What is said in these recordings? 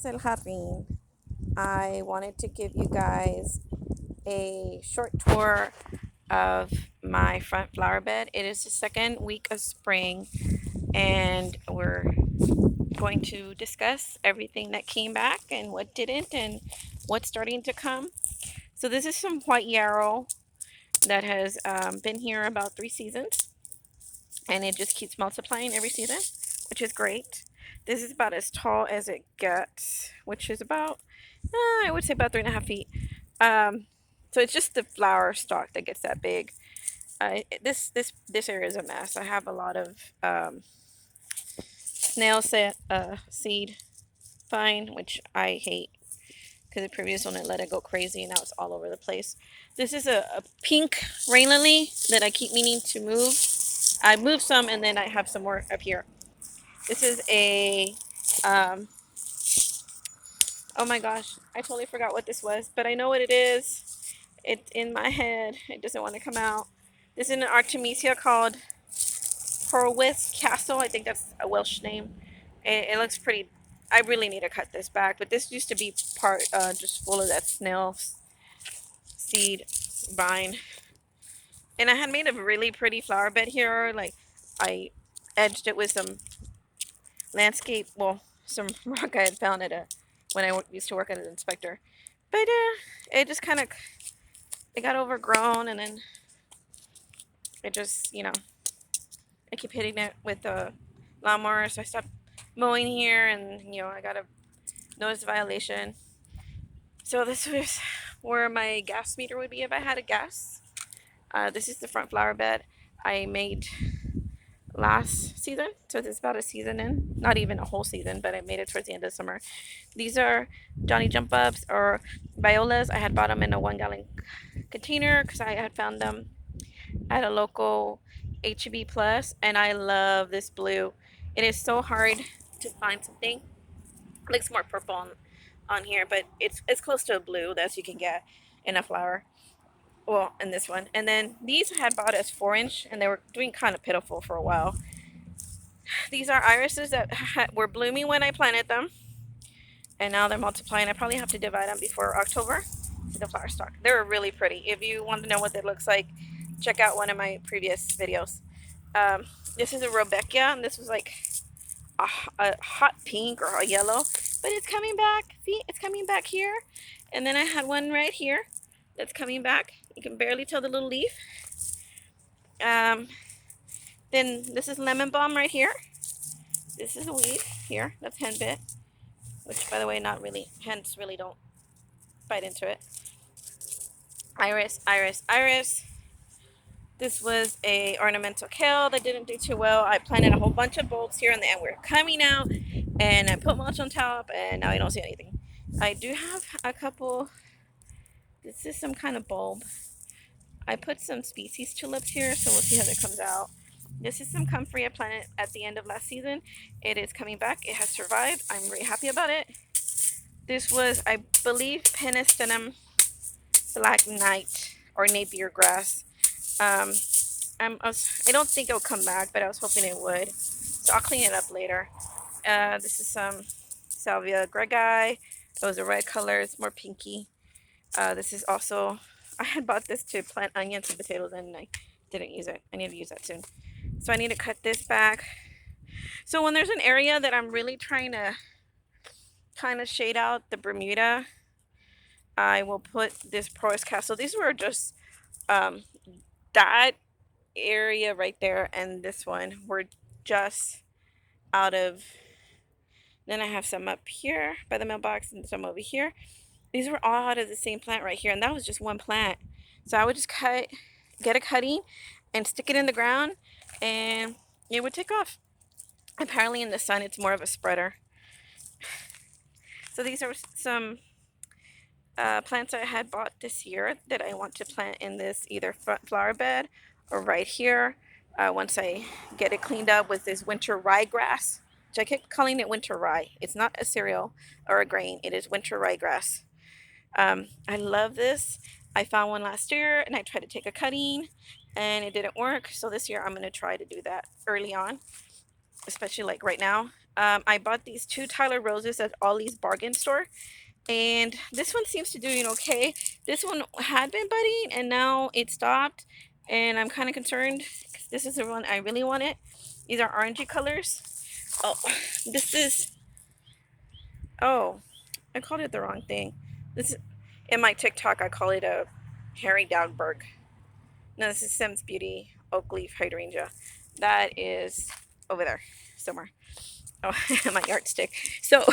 El Jardín. I wanted to give you guys a short tour of my front flower bed. It is the second week of spring, and we're going to discuss everything that came back and what didn't, and what's starting to come. So, this is some white yarrow that has been here about 3 seasons, and it just keeps multiplying every season, which is great. This is about as tall as it gets, which is about, I would say about 3.5 feet. Um, so it's just the flower stalk that gets that big. This area is a mess. I have a lot of seed vine, which I hate because the previous one it let it go crazy and now it's all over the place. This is a pink rain lily that I keep meaning to move. I moved some and then I have some more up here. This is a um, oh my gosh, I totally forgot what this was, but I know what it is. It's in my head. It doesn't want to come out. This is an Artemisia called Horwith Castle. I think that's a Welsh name. It looks pretty. I really need to cut this back, but this used to be part just full of that snail seed vine. And I had made a really pretty flower bed here. Like I edged it with some landscape, well, some rock I had found at a when I used to work as an inspector. But it just kind of it got overgrown, and then it just I keep hitting it with the lawnmower, so I stopped mowing here, and I got a notice violation. So this was where my gas meter would be if I had a gas. This is the front flower bed I made last season, so it's about a season in, not even a whole season, but I made it towards the end of summer. These are Johnny Jump Ups or violas. I had bought them in a 1 gallon container because I had found them at a local HEB Plus, and I love this blue. It is so hard to find something. It looks more purple on here, but it's as close to a blue as you can get in a flower. Well, in this one. And then these I had bought as 4 inch, and they were doing kind of pitiful for a while. These are irises that were blooming when I planted them, and now they're multiplying. I probably have to divide them before October to the flower stalk. They're really pretty. If you want to know what it looks like, check out one of my previous videos. Um, this is a Rebecca, and this was like a hot pink or a yellow, but it's coming back. See, it's coming back here. And then I had one right here that's coming back. You can barely tell the little leaf. Um, then this is lemon balm right here. This is a weed here. That's henbit, which, by the way, not really. Hens really don't bite into it. Iris, iris, iris. This was a ornamental kale that didn't do too well. I planted a whole bunch of bulbs here and the end were coming out, and I put mulch on top, and now I don't see anything. I do have a couple. This is some kind of bulb. I put some species tulips here, so we'll see how that comes out. This is some comfrey I planted at the end of last season. It is coming back. It has survived. I'm really happy about it. This was, I believe, Penicillium Black Knight or Napier grass. Um, I don't think it'll come back, but I was hoping it would. So I'll clean it up later. This is some Salvia gregae. Those are red colors, more pinky. This is also, I had bought this to plant onions and potatoes and I didn't use it. I need to use that soon. So I need to cut this back. So when there's an area that I'm really trying to kind of shade out the Bermuda, I will put this Porous Castle. These were just um, that area right there and this one were just out of. Then I have some up here by the mailbox and some over here. These were all out of the same plant right here, and that was just one plant. So I would just get a cutting, and stick it in the ground, and it would take off. Apparently, in the sun, it's more of a spreader. So these are some plants I had bought this year that I want to plant in this either front flower bed or right here. Once I get it cleaned up with this winter ryegrass, which I kept calling it winter rye. It's not a cereal or a grain. It is winter ryegrass. I love this. I found one last year and I tried to take a cutting and it didn't work. So this year I'm going to try to do that early on, especially like right now. I bought these 2 Tyler Roses at Ollie's Bargain Store, and this one seems to doing okay. This one had been budding, and now it stopped, and I'm kind of concerned because this is the one I really wanted. These are orangey colors. Oh, this is, oh, I called it the wrong thing. This is, in my TikTok, I call it a Harry Dagberg. No, this is Sims Beauty Oak Leaf Hydrangea. That is over there somewhere. Oh, my yardstick. So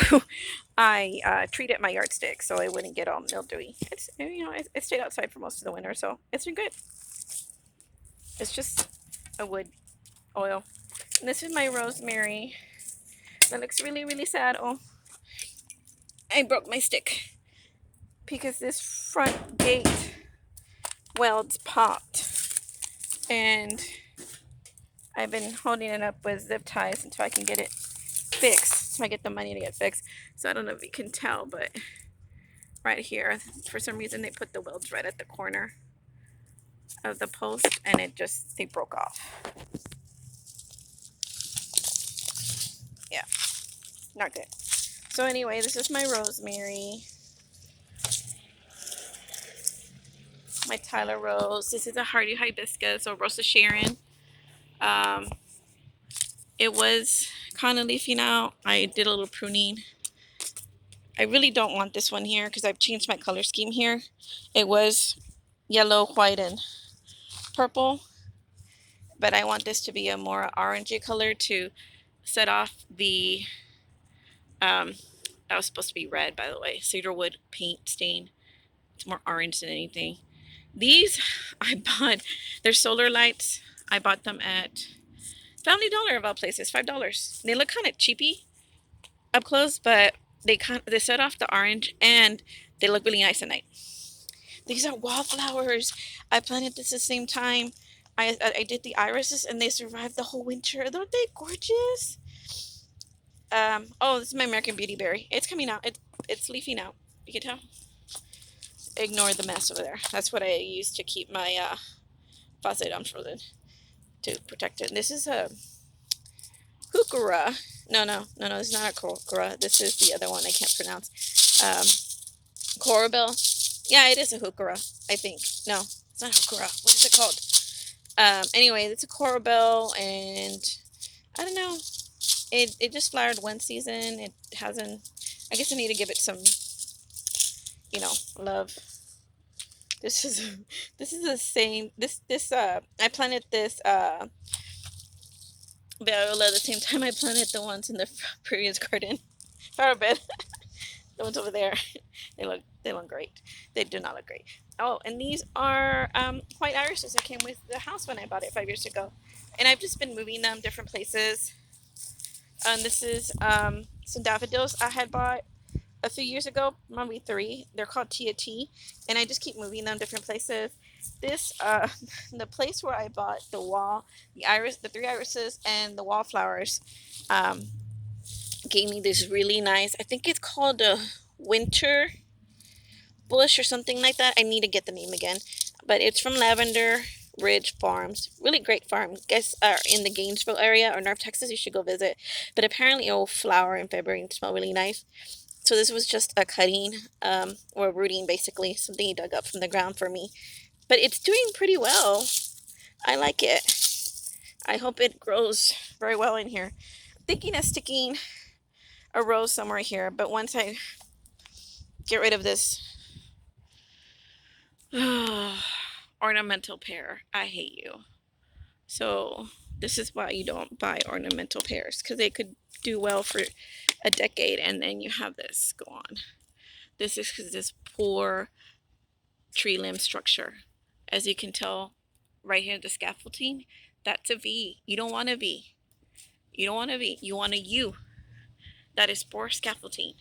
I treated my yardstick so it wouldn't get all mildewy. It's, it stayed outside for most of the winter, so it's been good. It's just a wood oil. And this is my rosemary. That looks really, really sad. Oh, I broke my stick because this front gate welds popped, and I've been holding it up with zip ties until I can get it fixed, so I get the money to get fixed. So I don't know if you can tell, but right here, for some reason, they put the welds right at the corner of the post, and they broke off. Yeah, not good. So anyway, this is my rosemary, my Tyler Rose. This is a hardy hibiscus or Rosa Sharon. It was kind of leafing out. I did a little pruning. I really don't want this one here because I've changed my color scheme here. It was yellow, white, and purple, but I want this to be a more orangey color to set off the that was supposed to be red, by the way, cedarwood paint stain. It's more orange than anything. These I bought, they're solar lights. I bought them at Family Dollar of all places, $5. They look kind of cheapy up close, but they set off the orange, and they look really nice at night. These are wallflowers. I planted this at the same time I did the irises, and they survived the whole winter. Aren't they gorgeous? Oh, this is my American Beauty Berry. It's coming out. It's leafing out. You can tell. Ignore the mess over there. That's what I use to keep my faucet unfrozen, to protect it. And this is a heuchera. No, it's not a heuchera. This is the other one I can't pronounce. Corabelle. Yeah, it is a heuchera, I think. No, it's not a heuchera. What is it called? Anyway, it's a Corabelle, and I don't know. It just flowered one season. It hasn't. I guess I need to give it some, love. This is the same. I planted this viola the same time I planted the ones in the previous garden, flower bed. The ones over there, they look great. They do not look great. Oh, and these are white irises that came with the house when I bought it 5 years ago, and I've just been moving them different places. And this is some daffodils I had bought a few years ago, maybe 3. They're called Tia Tea, and I just keep moving them different places. This the place where I bought the 3 irises and the wallflowers, gave me this really nice, I think it's called a winter bush or something like that. I need to get the name again, but it's from Lavender Ridge Farms. Really great farm. Guess in the Gainesville area or North Texas, you should go visit. But apparently it will flower in February and smell really nice. So this was just a cutting, or rooting, basically, something he dug up from the ground for me. But it's doing pretty well. I like it. I hope it grows very well in here. I'm thinking of sticking a rose somewhere here, but once I get rid of this ornamental pear, I hate you. So this is why you don't buy ornamental pears, because they could do well for a decade, and then you have this go on. This is because this poor tree limb structure. As you can tell right here, the scaffolding, that's a V. You don't want a V. You don't want a V. You want a U. That is poor scaffolding.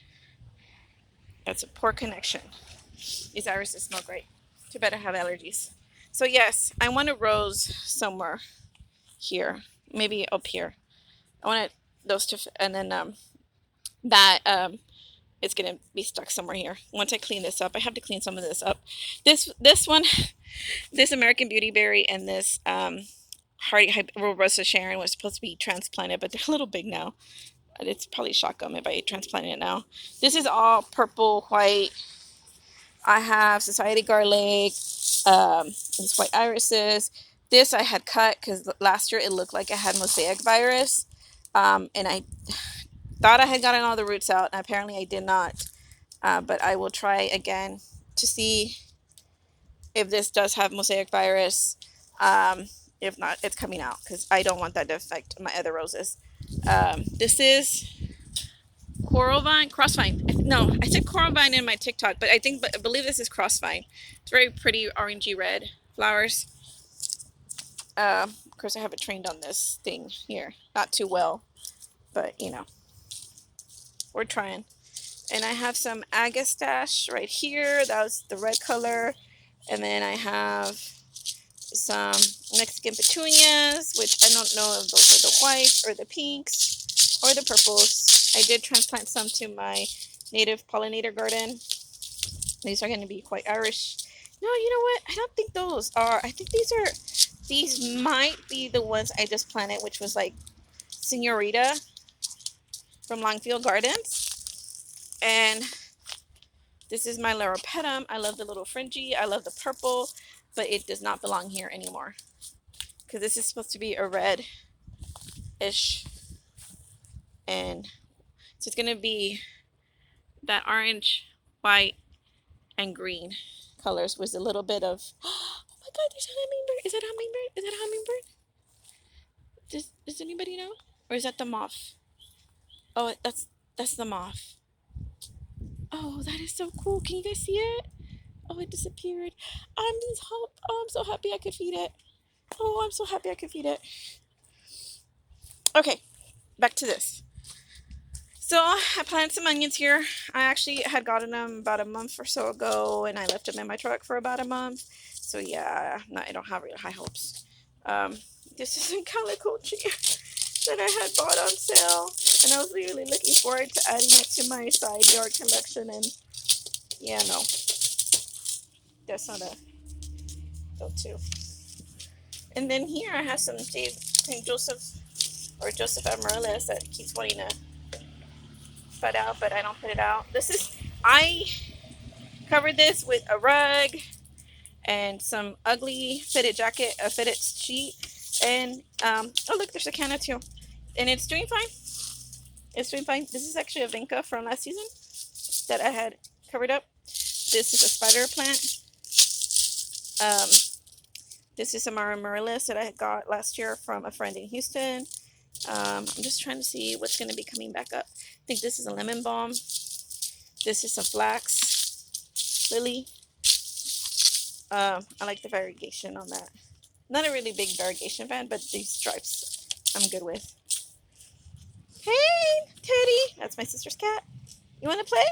That's a poor connection. These irises smell great. Too bad I have allergies. So yes, I want a rose somewhere here. Maybe up here. I want those two, and then it's gonna be stuck somewhere here. Once I clean this up, I have to clean some of this up. This one, this American Beauty Berry, and this Rosa Sharon was supposed to be transplanted, but they're a little big now. It's probably shotgun if I transplant it now. This is all purple, white. I have Society Garlic, these white irises. This I had cut because last year it looked like it had mosaic virus. And I thought I had gotten all the roots out, and apparently I did not. But I will try again to see if this does have mosaic virus. If not, it's coming out because I don't want that to affect my other roses. This is coral vine, crossvine. No, I said coral vine in my TikTok, but I believe this is crossvine. It's very pretty orangey red flowers. Of course, I haven't trained on this thing here, not too well, but you know, we're trying. And I have some agastache right here. That was the red color, and then I have some Mexican petunias, which I don't know if those are the white or the pinks or the purples. I did transplant some to my native pollinator garden. These are going to be quite Irish. No, you know what? I don't think those are. I think these might be the ones I just planted, which was like Senorita from Longfield Gardens. And this is my Loropetum. I love the little fringy. I love the purple, but it does not belong here anymore because this is supposed to be a red-ish. And so it's going to be that orange, white, and green colors with a little bit of, oh my god, there's a hummingbird. Is that a hummingbird? Is that a hummingbird? Does anybody know? Or is that the moth? Oh, that's the moth. Oh, that is so cool. Can you guys see it? Oh, it disappeared. Oh, I'm so happy I could feed it. Oh, I'm so happy I could feed it. Okay, back to this. So I planted some onions here. I actually had gotten them about a month or so ago, and I left them in my truck for about a month. So yeah, I don't have real high hopes. This is a calico chair that I had bought on sale, and I was really looking forward to adding it to my side yard collection. And yeah, no, that's not a go-to. And then here I have some St. Joseph or Joseph Amaryllis that keeps wanting to bud out, but I don't put it out. I covered this with a rug and some ugly fitted sheet. And oh look, there's a canna too, and it's doing fine. It's doing fine. This is actually a vinca from last season that I had covered up. This is a spider plant. This is a Amaryllis that I got last year from a friend in Houston. I'm just trying to see what's going to be coming back up. I think this is a lemon balm. This is a flax lily. I like the variegation on that. Not a really big variegation fan, but these stripes I'm good with. Hey, Teddy. That's my sister's cat. You want to play?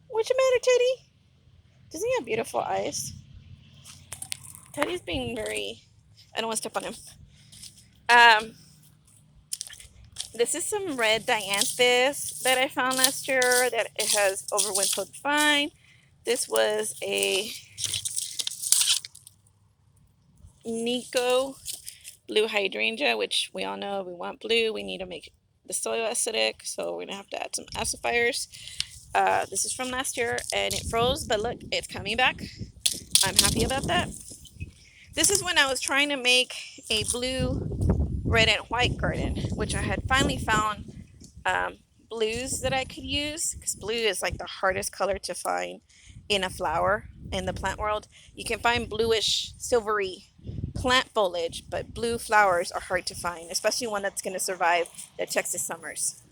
What's the matter, Teddy? Doesn't he have beautiful eyes? Teddy's being very... I don't want to step on him. This is some red dianthus that I found last year that it has overwintered fine. This was a Nico blue hydrangea, which we all know if we want blue, we need to make the soil acidic, so we're going to have to add some acidifiers. This is from last year, and it froze, but look, it's coming back. I'm happy about that. This is when I was trying to make a blue, red, and white garden, which I had finally found blues that I could use, because blue is like the hardest color to find in a flower in the plant world. You can find bluish, silvery plant foliage, but blue flowers are hard to find, especially one that's going to survive the Texas summers.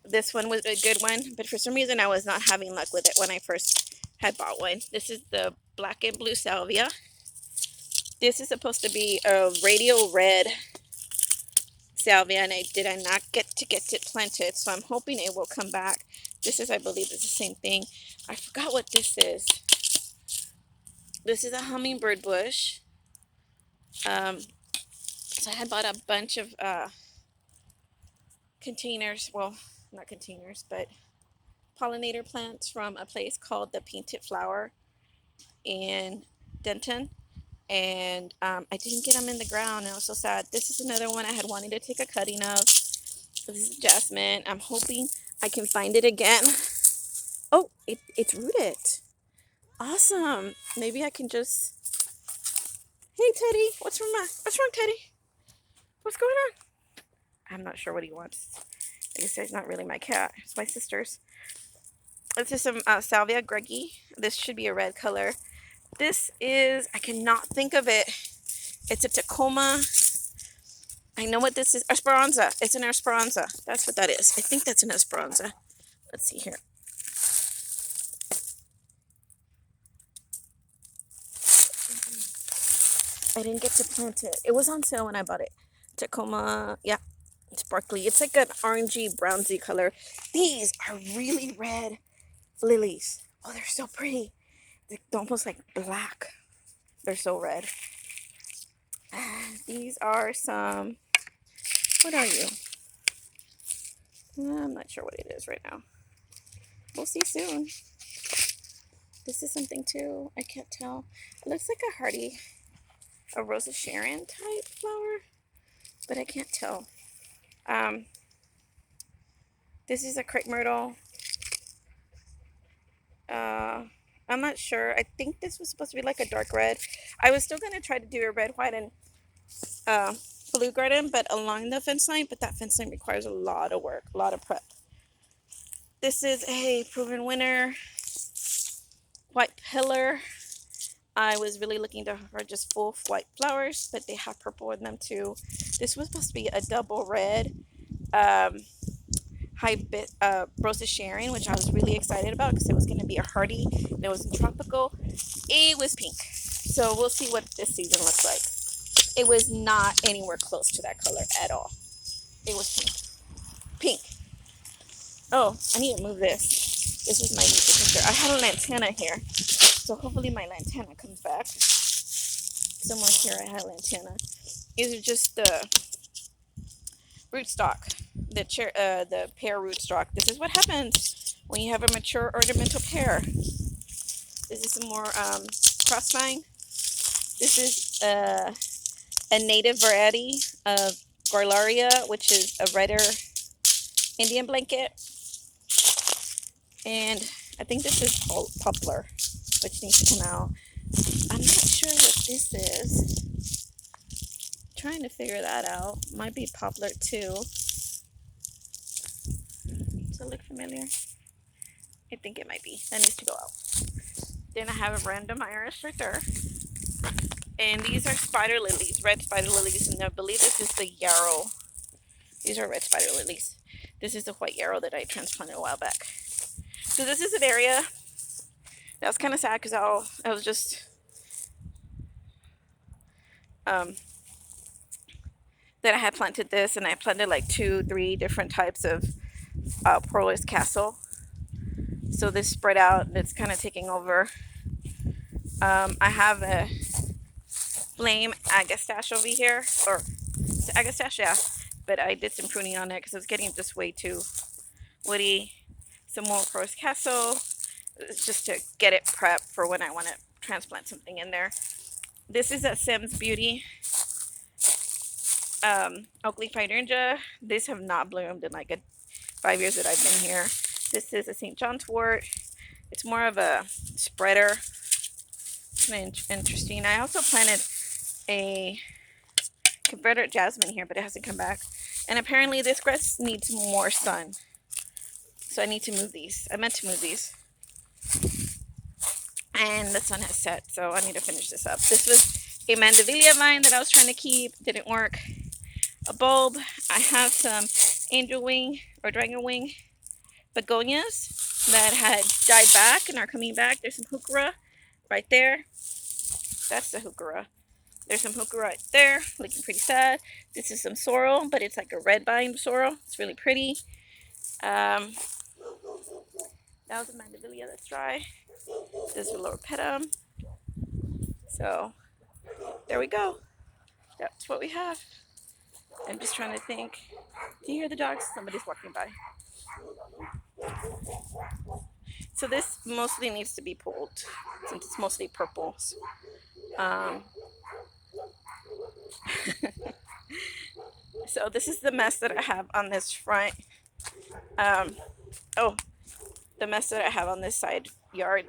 This one was a good one, but for some reason I was not having luck with it when I first had bought one. This is the black and blue salvia. This is supposed to be a radial red salvia, and I did not get it planted, so I'm hoping it will come back. This is, I believe, it's the same thing. I forgot what this is. This is a hummingbird bush. So I had bought a bunch of containers, well, not containers, but pollinator plants from a place called the Painted Flower in Denton. And I didn't get them in the ground, and I was so sad. This is another one I had wanted to take a cutting of. This is jasmine. I'm hoping I can find it again. Oh, it's rooted. Awesome. Maybe I can just... Hey, Teddy. What's wrong, Teddy? What's going on? I'm not sure what he wants. Like I said, it's not really my cat. It's my sister's. This is some Salvia Gregi. This should be a red color. This is... I cannot think of it. It's a Tacoma. I know what this is. Esperanza. It's an Esperanza. That's what that is. I think that's an Esperanza. Let's see here. I didn't get to plant it. It was on sale when I bought it. Tacoma. Yeah. Sparkly. It's like an orangey, brownsy color. These are really red lilies. Oh, they're so pretty. They're almost like black. They're so red. These are some... What are you? I'm not sure what it is right now. We'll see soon. This is something too. I can't tell. It looks like a hardy, a Rose of Sharon type flower, but I can't tell. This is a crepe myrtle. I'm not sure. I think this was supposed to be like a dark red. I was still gonna try to do a red, white, and blue garden, but along the fence line. But that fence line requires a lot of work, a lot of prep. This is a proven winner. White pillar. I was really looking for just full white flowers, but they have purple in them too. This was supposed to be a double red Rose of Sharon, which I was really excited about because it was going to be a hardy and it was in tropical. It was pink. So we'll see what this season looks like. It was not anywhere close to that color at all. It was pink. Pink. Oh, I need to move this. This is my new picture. I had a lantana here. So hopefully my lantana comes back. Somewhere here I had a lantana. These are just the rootstock. The pear rootstock. This is what happens when you have a mature ornamental pear. This is some more crossvine. This is a native variety of Garlaria, which is a redder Indian blanket. And I think this is poplar, which needs to come out. I'm not sure what this is. Trying to figure that out. Might be poplar too. Does it look familiar? I think it might be. That needs to go out. Then I have a random iris right there. And these are spider lilies, red spider lilies. And I believe this is the yarrow. These are red spider lilies. This is the white yarrow that I transplanted a while back. So this is an area that was kind of sad because I was just that I had planted this, and I planted like 2-3 different types of Porlois Castle. So this spread out and it's kind of taking over. I have a flame agastache over here, or agastache, yeah. But I did some pruning on it because it was getting just way too woody. Some more Porlois Castle, just to get it prepped for when I want to transplant something in there. This is a Sims Beauty oak leaf hydrangea. These have not bloomed in like 5 years that I've been here. This is a St. John's wort. It's more of a spreader. It's kind of interesting. I also planted a Confederate jasmine here, but it hasn't come back. And apparently this grass needs more sun. So I need to move these. I meant to move these. And the sun has set, so I need to finish this up. This was a Mandevilla vine that I was trying to keep. Didn't work. A bulb. I have some angel wing or dragon wing begonias that had died back and are coming back. There's some heuchera right there. That's the heuchera. There's some heuchera right there, looking pretty sad. This is some sorrel, but it's like a red vine sorrel. It's really pretty. That was a Mandevilla that's dry. This is a Loropetalum. So there we go. That's what we have. I'm just trying to think. Do you hear the dogs? Somebody's walking by. So this mostly needs to be pulled since it's mostly purple. So this is the mess that I have on this front. Um, oh, the mess that I have on this side yard.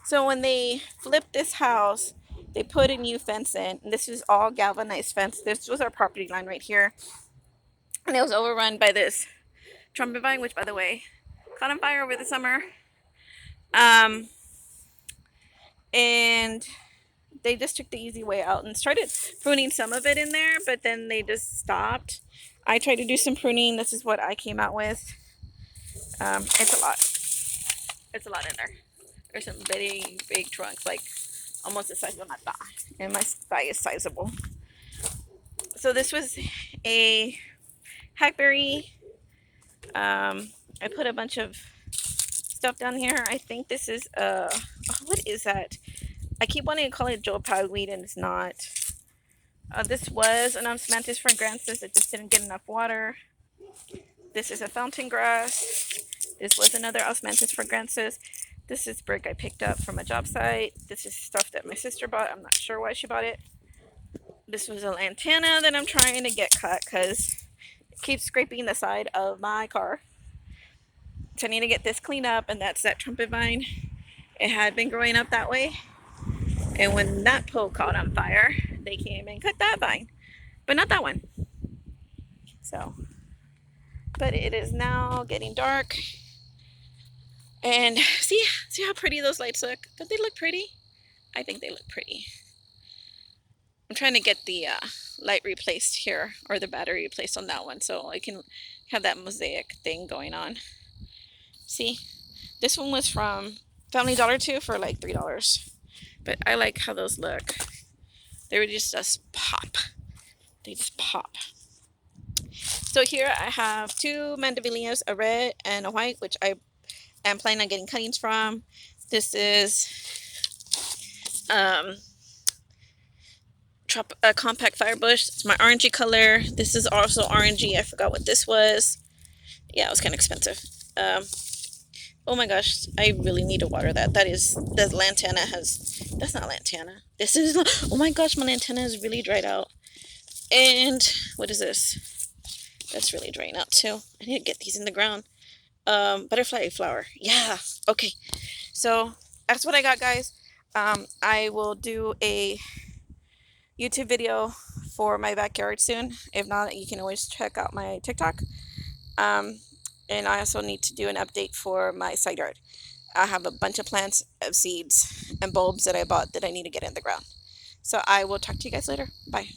So when they flipped this house, they put a new fence in. And this is all galvanized fence. This was our property line right here, and it was overrun by this trumpet vine, which, by the way, caught on fire over the summer. And they just took the easy way out and started pruning some of it in there, but then they just stopped. I tried to do some pruning. This is what I came out with. It's a lot. It's a lot in there. There's some very big trunks, like almost the size of my thigh, and my thigh is sizable. So this was a hackberry. I put a bunch of stuff down here. I think this is what is that? I keep wanting to call it Joe Pogweed, and it's not. This was an Osmanthus fragransis that just didn't get enough water. This is a fountain grass. This was another Osmanthus fragransis. This is brick I picked up from a job site. This is stuff that my sister bought. I'm not sure why she bought it. This was a lantana that I'm trying to get cut because it keeps scraping the side of my car. So I need to get this cleaned up, and that's that trumpet vine. It had been growing up that way. And when that pole caught on fire, they came and cut that vine. But not that one. So, but it is now getting dark. And see how pretty those lights look? Don't they look pretty? I think they look pretty. I'm trying to get the light replaced here, or the battery replaced on that one, so I can have that mosaic thing going on. See, this one was from Family Dollar too for like $3. But I like how those look. They were just pop. They just pop. So here I have two Mandevilleas, a red and a white, which I am planning on getting cuttings from. This is a compact firebush. It's my orangey color. This is also orangey. I forgot what this was. Yeah, it was kind of expensive. Oh my gosh, I really need to water that. The lantana has, that's not lantana. This is, oh my gosh, my lantana is really dried out. And what is this? That's really drying out too. I need to get these in the ground. Butterfly flower. Yeah, okay. So that's what I got, guys. I will do a YouTube video for my backyard soon. If not, you can always check out my TikTok. And I also need to do an update for my side yard. I have a bunch of plants of seeds and bulbs that I bought that I need to get in the ground. So I will talk to you guys later. Bye.